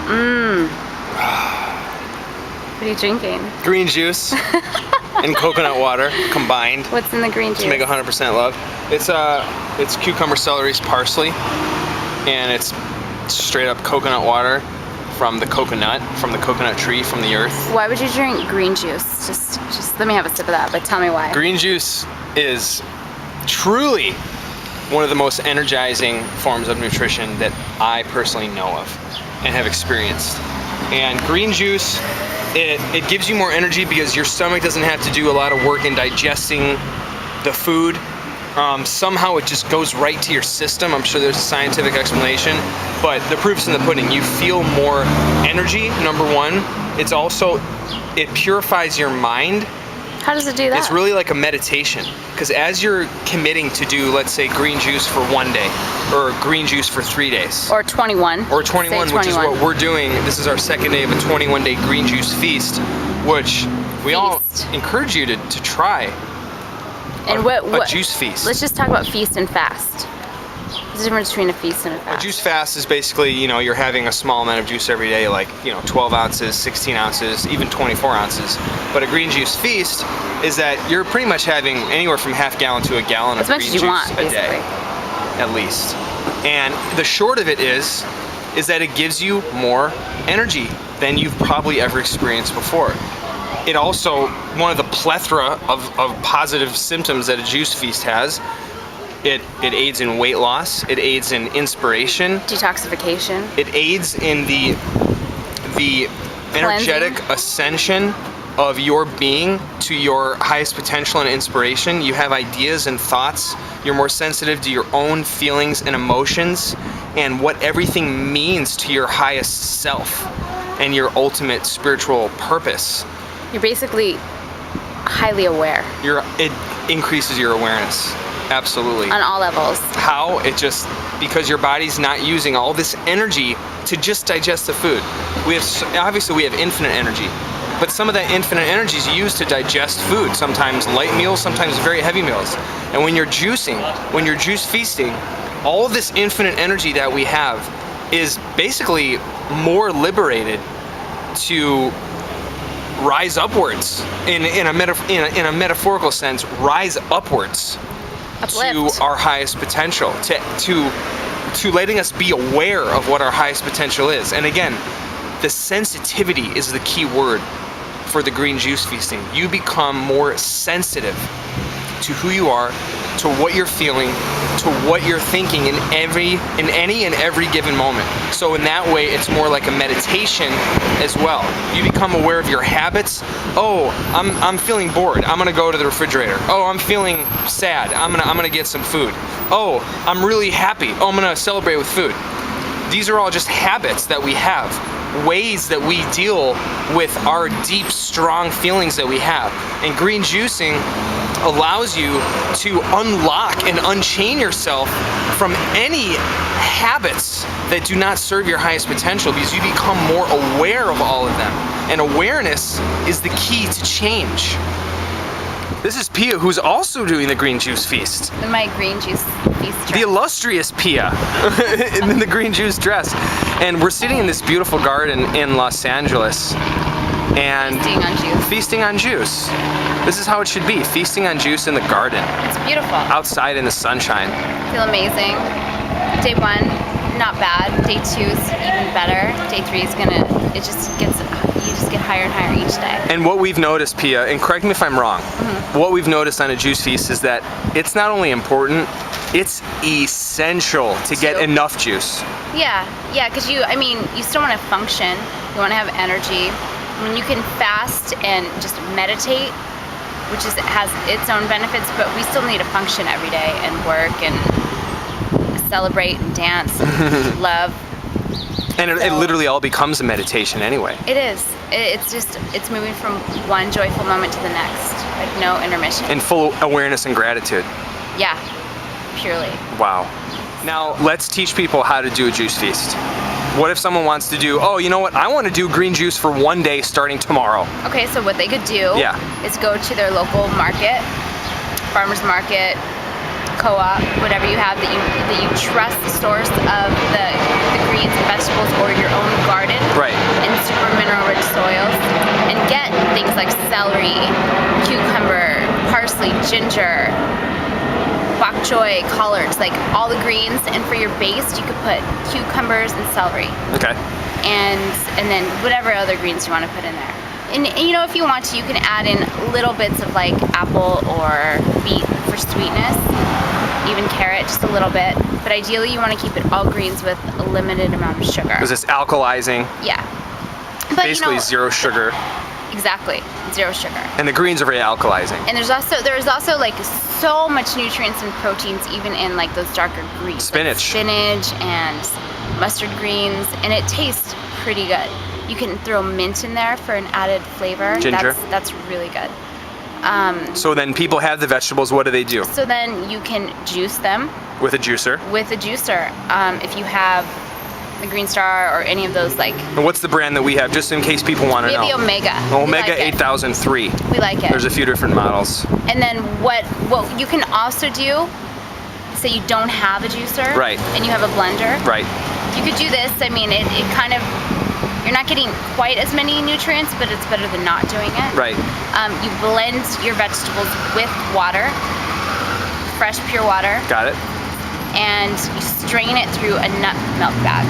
What are you drinking? Green juice and coconut water combined. What's in the green juice? To make 100% love. It's cucumber, celery, parsley, and it's straight up coconut water from the coconut tree, from the earth. Why would you drink green juice? Just let me have a sip of that, but tell me why. Green juice is truly one of the most energizing forms of nutrition that I personally know of and have experienced. And green juice, it gives you more energy because your stomach doesn't have to do a lot of work in digesting the food. Somehow it just goes right to your system. I'm sure there's a scientific explanation, but the proof's in the pudding. You feel more energy, number one. It purifies your mind. How does it do that? It's really like a meditation, because as you're committing to do, let's say, green juice for 1 day, or green juice for 3 days. Or 21. Or 21, which is what we're doing. This is our second day of a 21-day green juice feast, which we all encourage you to try. And a juice feast. Let's just talk about feast and fast. What's the difference between a feast and a fast? A juice fast is basically, you're having a small amount of juice every day, like, 12 ounces, 16 ounces, even 24 ounces. But a green juice feast is that you're pretty much having anywhere from half gallon to a gallon of green juice a day, at least. And the short of it is that it gives you more energy than you've probably ever experienced before. It also, one of the plethora of positive symptoms that a juice feast has, it aids in weight loss, it aids in inspiration. Detoxification. It aids in the energetic ascension of your being to your highest potential and inspiration. You have ideas and thoughts. You're more sensitive to your own feelings and emotions and what everything means to your highest self and your ultimate spiritual purpose. You're basically highly aware. It increases your awareness, absolutely. On all levels. How? Because your body's not using all this energy to just digest the food. Obviously we have infinite energy, but some of that infinite energy is used to digest food, sometimes light meals, sometimes very heavy meals. And when you're juicing, when you're juice feasting, all of this infinite energy that we have is basically more liberated to rise upwards, in a metaphorical sense, rise upwards. Uplift. To our highest potential, to letting us be aware of what our highest potential is. And again, the sensitivity is the key word for the green juice feasting. You become more sensitive to who you are, to what you're feeling, to what you're thinking in any and every given moment. So in that way, it's more like a meditation as well. You become aware of your habits. Oh, I'm feeling bored. I'm gonna go to the refrigerator. Oh, I'm feeling sad. I'm gonna get some food. Oh, I'm really happy. Oh, I'm gonna celebrate with food. These are all just habits that we have, ways that we deal with our deep, strong feelings that we have. And green juicing allows you to unlock and unchain yourself from any habits that do not serve your highest potential, because you become more aware of all of them. And awareness is the key to change. This is Pia, who's also doing the green juice feast. My green juice feast dress. The illustrious Pia in the green juice dress. And we're sitting in this beautiful garden in Los Angeles. And feasting on juice. This is how it should be, feasting on juice in the garden. It's beautiful. Outside in the sunshine. Feel amazing. Day 1, not bad. Day 2 is even better. Day 3 is you just get higher and higher each day. And what we've noticed, Pia, and correct me if I'm wrong, what we've noticed on a juice feast is that it's not only important, it's essential to get enough juice. Yeah, because you still want to function, you want to have energy. I mean, you can fast and just meditate, which has its own benefits, but we still need to function every day and work and celebrate and dance and love. And it literally all becomes a meditation anyway. It is. It's moving from one joyful moment to the next, like no intermission. In full awareness and gratitude. Yeah, purely. Wow. Now, let's teach people how to do a juice feast. What if someone wants to do, oh, you know what, I want to do green juice for 1 day starting tomorrow. Okay, so what they could do is go to their local market, farmer's market, co-op, whatever you have that you trust the source of the greens and vegetables, or your own garden. Right. like celery, cucumber, parsley, ginger, bok choy, collards, like all the greens. And for your base, you could put cucumbers and celery. Okay. And then whatever other greens you want to put in there. And you know, if you want to, you can add in little bits of like apple or beet for sweetness, even carrot, just a little bit. But ideally, you want to keep it all greens with a limited amount of sugar. Because it's alkalizing. Yeah. But, basically, you know, zero sugar. Exactly, 0 sugar. And the greens are very alkalizing. And there's also like so much nutrients and proteins even in like those darker greens. Spinach. Like spinach and mustard greens, and it tastes pretty good. You can throw mint in there for an added flavor. Ginger. That's really good. So then people have the vegetables, what do? So then you can juice them. With a juicer. With a juicer. If you have the Green Star or any of those like... And what's the brand that we have, just in case people want to know? We have the Omega. Omega 8003. We like it. There's a few different models. And then what you can also do, say you don't have a juicer. Right. And you have a blender. Right. You could do this. I mean, it kind of... You're not getting quite as many nutrients, but it's better than not doing it. Right. You blend your vegetables with water, fresh, pure water. Got it. And you strain it through a nut milk bag.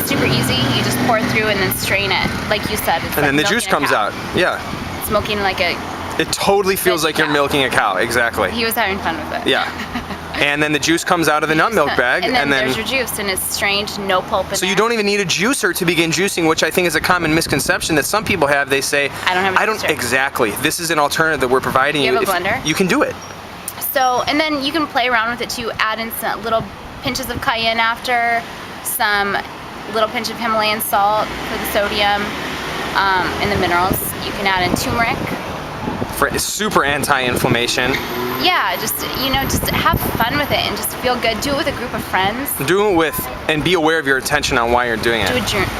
Super easy. You just pour it through and then strain it, like you said. It's and like then the juice comes out. Yeah. It's milking like a... It totally feels like you're milking a cow. Exactly. He was having fun with it. Yeah. And then the juice comes out of the nut milk bag, and then there's your juice, and it's strained, no pulp in so there. you don't even need a juicer to begin juicing, which I think is a common misconception that some people have. They say, I don't have a juicer. Exactly. This is an alternative that we're providing you. You have a blender? You can do it. So, and then you can play around with it too. Add in some little pinches of cayenne after, some little pinch of Himalayan salt for the sodium and the minerals. You can add in turmeric. For super anti-inflammation. Yeah, just have fun with it and just feel good. Do it with a group of friends. Do it with, and be aware of your attention on why you're doing it.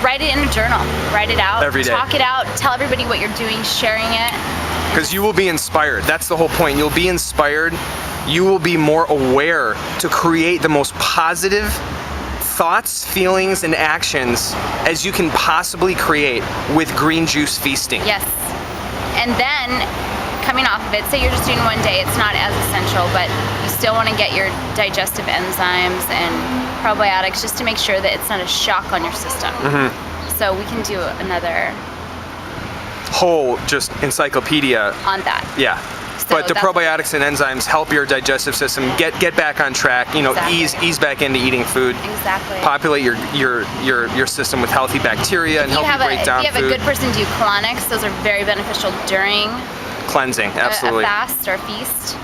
Write it in a journal. Write it out. Every day. Talk it out. Tell everybody what you're doing, sharing it. Because you will be inspired. That's the whole point. You'll be inspired. You will be more aware to create the most positive thoughts, feelings, and actions as you can possibly create with green juice feasting. Yes. And then, coming off of it, say you're just doing one day, it's not as essential, but you still want to get your digestive enzymes and probiotics just to make sure that it's not a shock on your system. Mm-hmm. So we can do another whole just encyclopedia on that. Yeah. So but the probiotics and enzymes help your digestive system get back on track, exactly. ease back into eating food. Exactly. Populate your system with healthy bacteria and help you break down food. If you have a good person do colonics, those are very beneficial during cleansing, absolutely. A fast or a feast.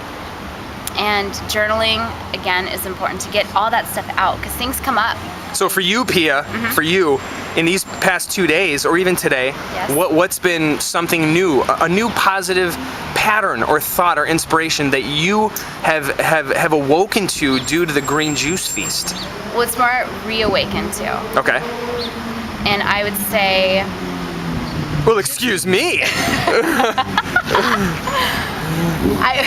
And journaling, again, is important to get all that stuff out because things come up. So for you, Pia, for you, in these past 2 days or even today, yes. what's been something new, a new positive pattern or thought or inspiration that you have awoken to due to the green juice feast? Well, it's more reawakened to. Okay. And I would say... Well, excuse me. I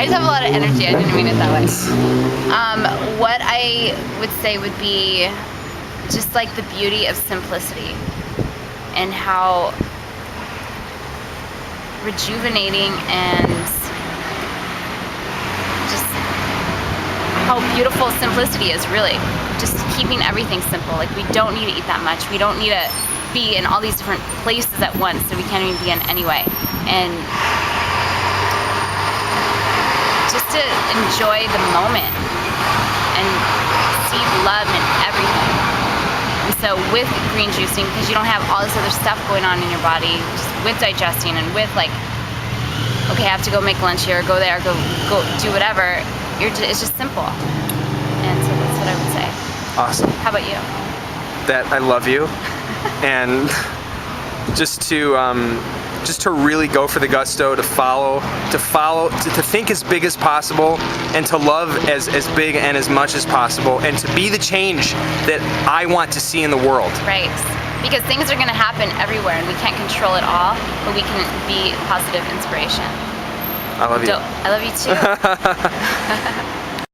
just have a lot of energy. I didn't mean it that way. What I would say would be just like the beauty of simplicity and how rejuvenating and just how beautiful simplicity is, really. Just keeping everything simple. Like, we don't need to eat that much. We don't need to be in all these different places at once, so we can't even be in anyway. And just to enjoy the moment and see love in everything. And so with green juicing, because you don't have all this other stuff going on in your body, just with digesting and with like, okay, I have to go make lunch here, go there, go do whatever, it's just simple. And so that's what I would say. Awesome. How about you? That I love you. And just to really go for the gusto, to think as big as possible, and to love as big and as much as possible, and to be the change that I want to see in the world. Right. Because things are going to happen everywhere, and we can't control it all, but we can be positive inspiration. I love you. I love you too.